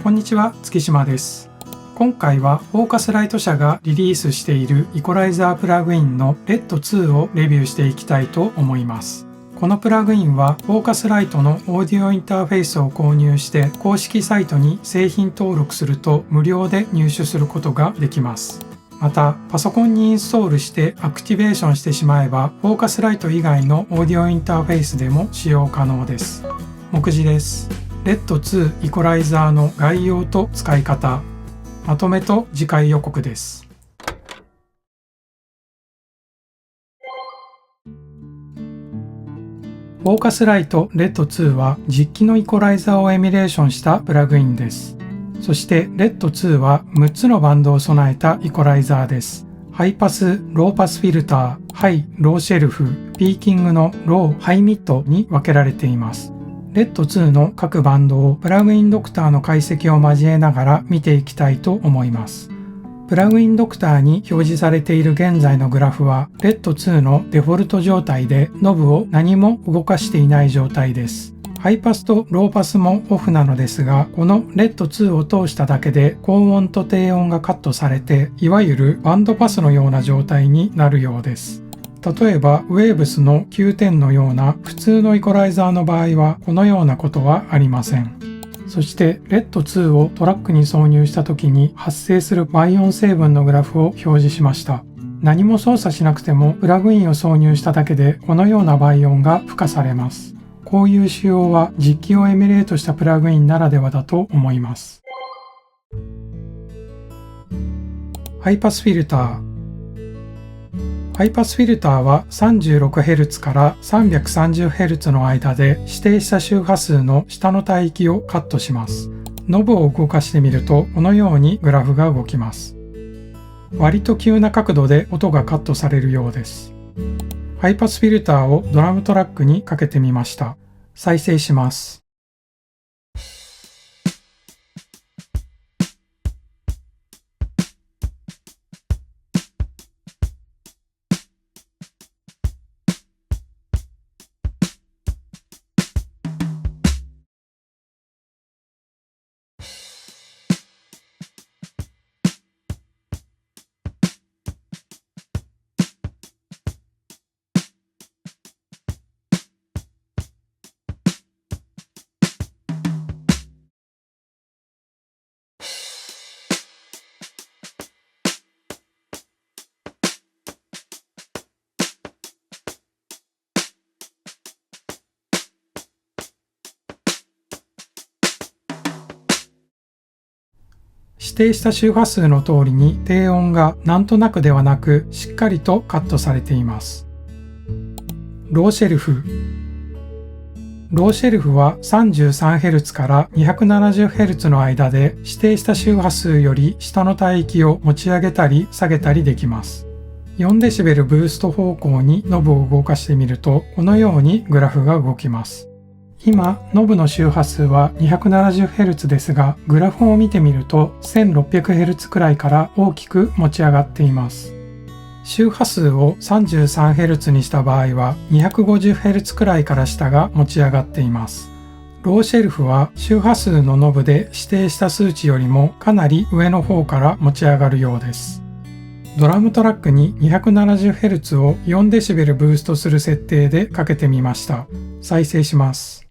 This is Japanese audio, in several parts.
こんにちは、月島です。今回はフォーカスライト社がリリースしているイコライザープラグインの RED2 をレビューしていきたいと思います。このプラグインはフォーカスライトのオーディオインターフェースを購入して公式サイトに製品登録すると無料で入手することができます。またパソコンにインストールしてアクティベーションしてしまえばフォーカスライト以外のオーディオインターフェースでも使用可能です。目次です。RED2 イコライザーの概要と使い方、まとめと次回予告です。フォーカスライト RED2 は実機のイコライザーをエミュレーションしたプラグインです。そして RED2 は6つのバンドを備えたイコライザーです。ハイパス、ローパスフィルター、ハイ、ローシェルフ、ピーキングのロー、ハイミッドに分けられています。RED2 の各バンドをプラグインドクターの解析を交えながら見ていきたいと思います。プラグインドクターに表示されている現在のグラフは RED2 のデフォルト状態でノブを何も動かしていない状態です。ハイパスとローパスもオフなのですが、この RED2 を通しただけで高音と低音がカットされて、いわゆるバンドパスのような状態になるようです。例えば Waves の9点のような普通のイコライザーの場合はこのようなことはありません。そして RED2 をトラックに挿入した時に発生する倍音成分のグラフを表示しました。何も操作しなくてもプラグインを挿入しただけでこのような倍音が付加されます。こういう仕様は実機をエミュレートしたプラグインならではだと思います。ハイパスフィルター。ハイパスフィルターは 36Hz から 330Hz の間で指定した周波数の下の帯域をカットします。ノブを動かしてみるとこのようにグラフが動きます。割と急な角度で音がカットされるようです。ハイパスフィルターをドラムトラックにかけてみました。再生します。指定した周波数の通りに低音がなんとなくではなくしっかりとカットされています。ローシェルフ。ローシェルフは 33Hz から 270Hz の間で指定した周波数より下の帯域を持ち上げたり下げたりできます。4dB ブースト方向にノブを動かしてみるとこのようにグラフが動きます。今、ノブの周波数は 270Hz ですが、グラフを見てみると 1600Hz くらいから大きく持ち上がっています。周波数を 33Hz にした場合は 250Hz くらいから下が持ち上がっています。ローシェルフは周波数のノブで指定した数値よりもかなり上の方から持ち上がるようです。ドラムトラックに 270Hz を 4dB ブーストする設定でかけてみました。再生します。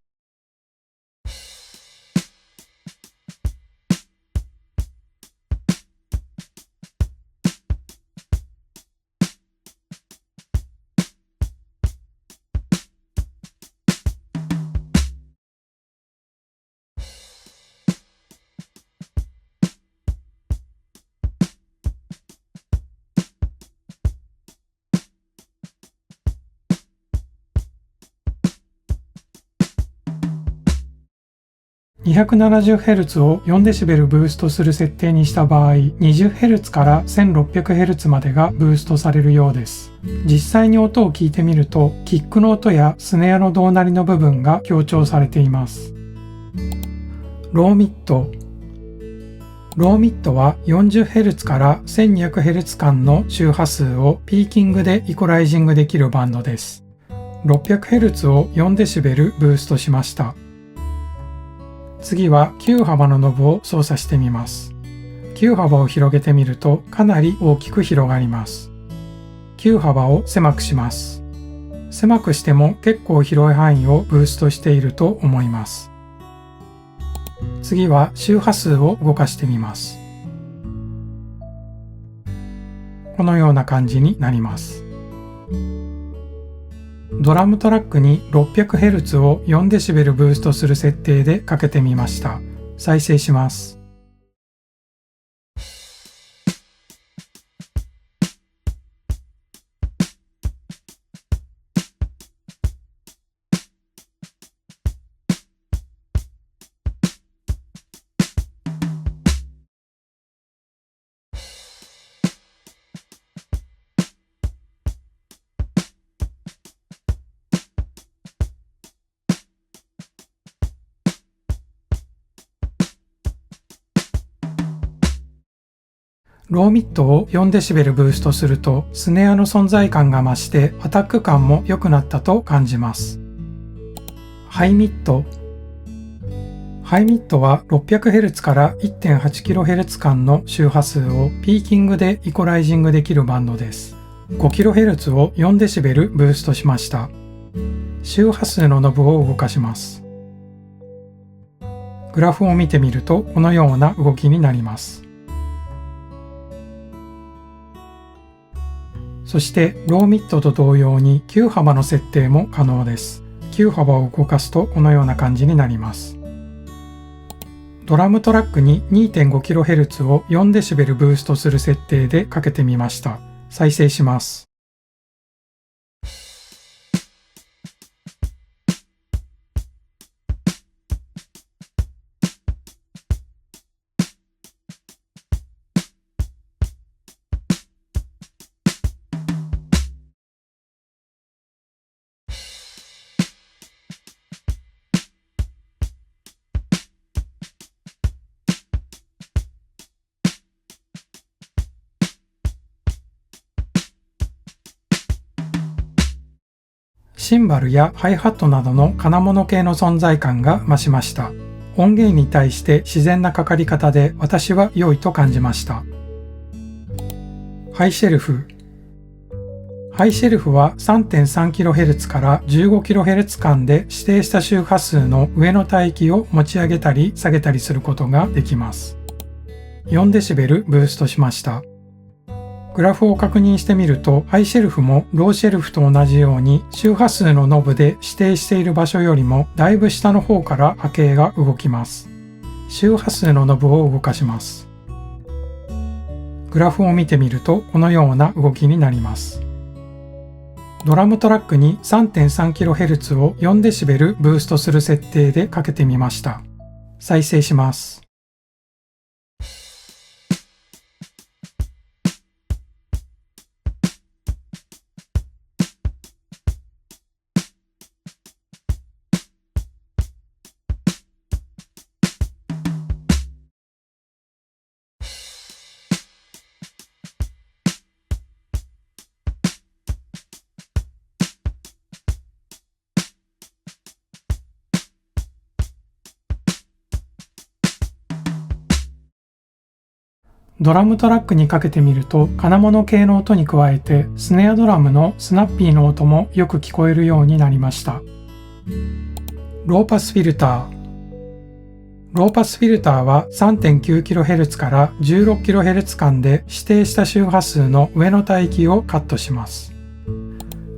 270Hz を 4dB ブーストする設定にした場合、20Hz から 1600Hz までがブーストされるようです。実際に音を聞いてみると、キックの音やスネアの胴鳴りの部分が強調されています。ローミッド。ローミッドは 40Hz から 1200Hz 間の周波数をピーキングでイコライジングできるバンドです。600Hz を 4dB ブーストしました。次は9幅のノブを操作してみます。9幅を広げてみるとかなり大きく広がります。9幅を狭くします。狭くしても結構広い範囲をブーストしていると思います。次は周波数を動かしてみます。このような感じになります。ドラムトラックに 600Hz を 4dB ブーストする設定でかけてみました。再生します。ローミットを 4dB ブーストするとスネアの存在感が増してアタック感も良くなったと感じます。ハイミットは 600Hz から 1.8kHz 間の周波数をピーキングでイコライジングできるバンドです。5kHz を 4dB ブーストしました。周波数のノブを動かします。グラフを見てみるとこのような動きになります。そしてローミットと同様に9幅の設定も可能です。9幅を動かすとこのような感じになります。ドラムトラックに 2.5kHz を 4dB ブーストする設定でかけてみました。再生します。シンバルやハイハットなどの金物系の存在感が増しました。音源に対して自然なかかり方で私は良いと感じました。ハイシェルフは 3.3kHz から 15kHz 間で指定した周波数の上の帯域を持ち上げたり下げたりすることができます。4dB ブーストしました。グラフを確認してみると、ハイシェルフもローシェルフと同じように周波数のノブで指定している場所よりもだいぶ下の方から波形が動きます。周波数のノブを動かします。グラフを見てみるとこのような動きになります。ドラムトラックに 3.3kHz を 4dB ブーストする設定でかけてみました。再生します。ドラムトラックにかけてみると金物系の音に加えてスネアドラムのスナッピーの音もよく聞こえるようになりました。ローパスフィルターは 3.9kHz から 16kHz 間で指定した周波数の上の帯域をカットします。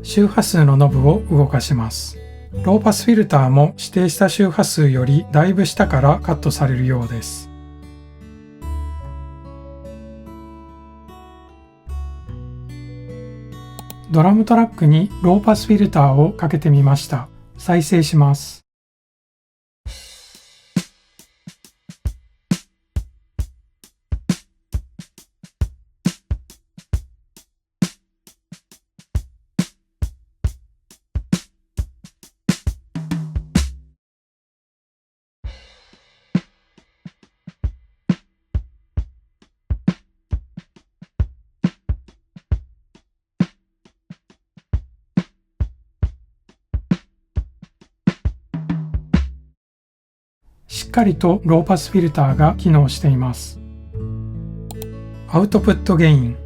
周波数のノブを動かします。ローパスフィルターも指定した周波数よりだいぶ下からカットされるようです。ドラムトラックにローパスフィルターをかけてみました。再生します。かりとローパスフィルターが機能しています。アウトプットゲイン。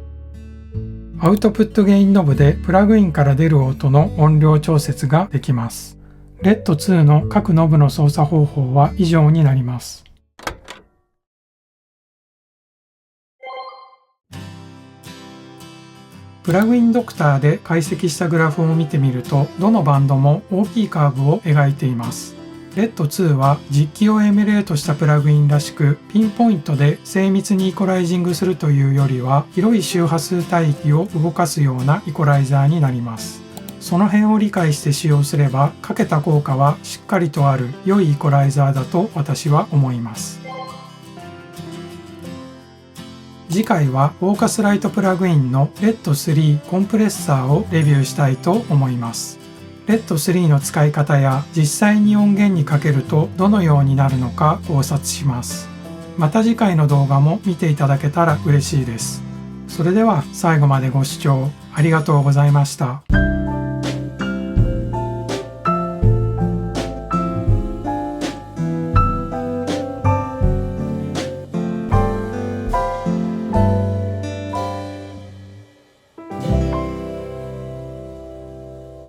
アウトプットゲインノブでプラグインから出る音の音量調節ができます。RED 2の各ノブの操作方法は以上になります。プラグインドクターで解析したグラフを見てみると、どのバンドも大きいカーブを描いています。RED 2は実機をエミュレートしたプラグインらしく、ピンポイントで精密にイコライジングするというよりは、広い周波数帯域を動かすようなイコライザーになります。その辺を理解して使用すれば、かけた効果はしっかりとある良いイコライザーだと私は思います。次回はフォーカスライトプラグインの RED 3コンプレッサーをレビューしたいと思います。RED 3の使い方や実際に音源にかけるとどのようになるのか考察します。また次回の動画も見ていただけたら嬉しいです。それでは最後までご視聴ありがとうございました。